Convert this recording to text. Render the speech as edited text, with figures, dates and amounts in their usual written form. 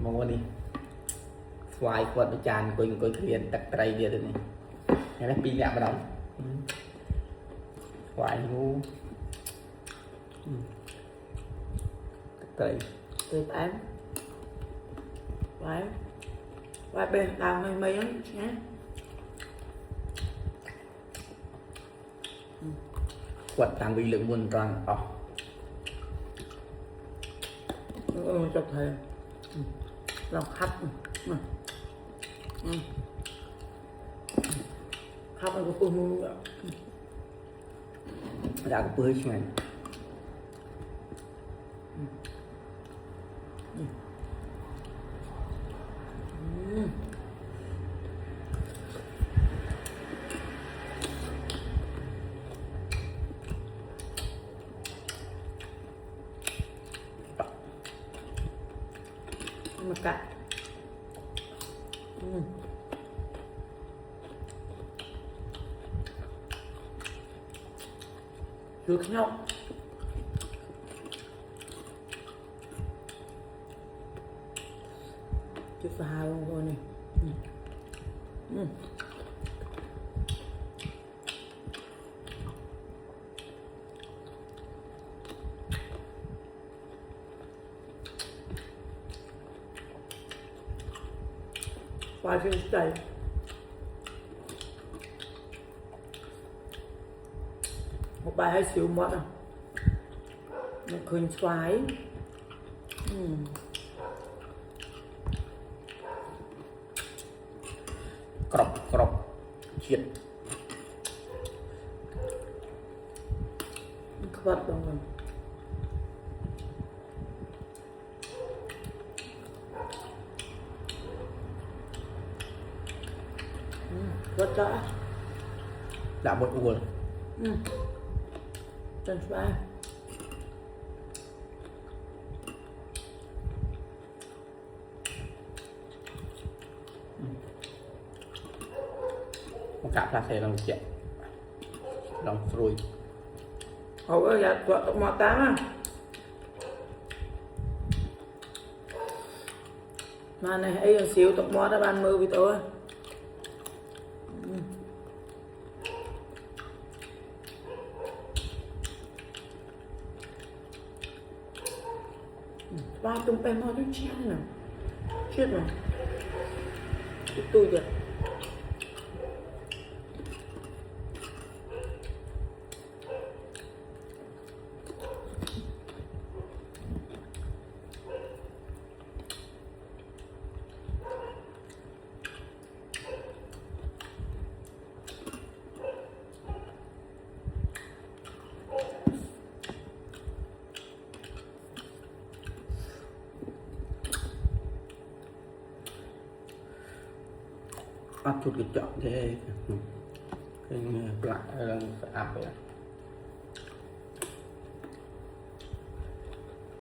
mua đi xoài quật nó tràn coi liền tặc tray kia này hay là pin gạo vào đầu xoài ngu tặc tray từ vài bên làm mấy lắm nhé quật tăng vi lượng buồn tròn cho thầy lòng khắp khắp nó có mùi nữa đã có bơi chứ mày mà cả được nhau chứ phải hai con thôi này vài cái đầy một bài hay xíu mất à nó khơi xoáy cọp chuyện không bắt đâu rồi rất đã đã một uống chân xoáy một cặp là sẽ lòng chuyện lòng rồi hầu ở nhà vợ mò tám à mà này ấy xíu tộc mò đã ban mơ với tôi ba tung em mò chút chén nè chết rồi tôi được áp chút cái chọn thế cái lại áp vậy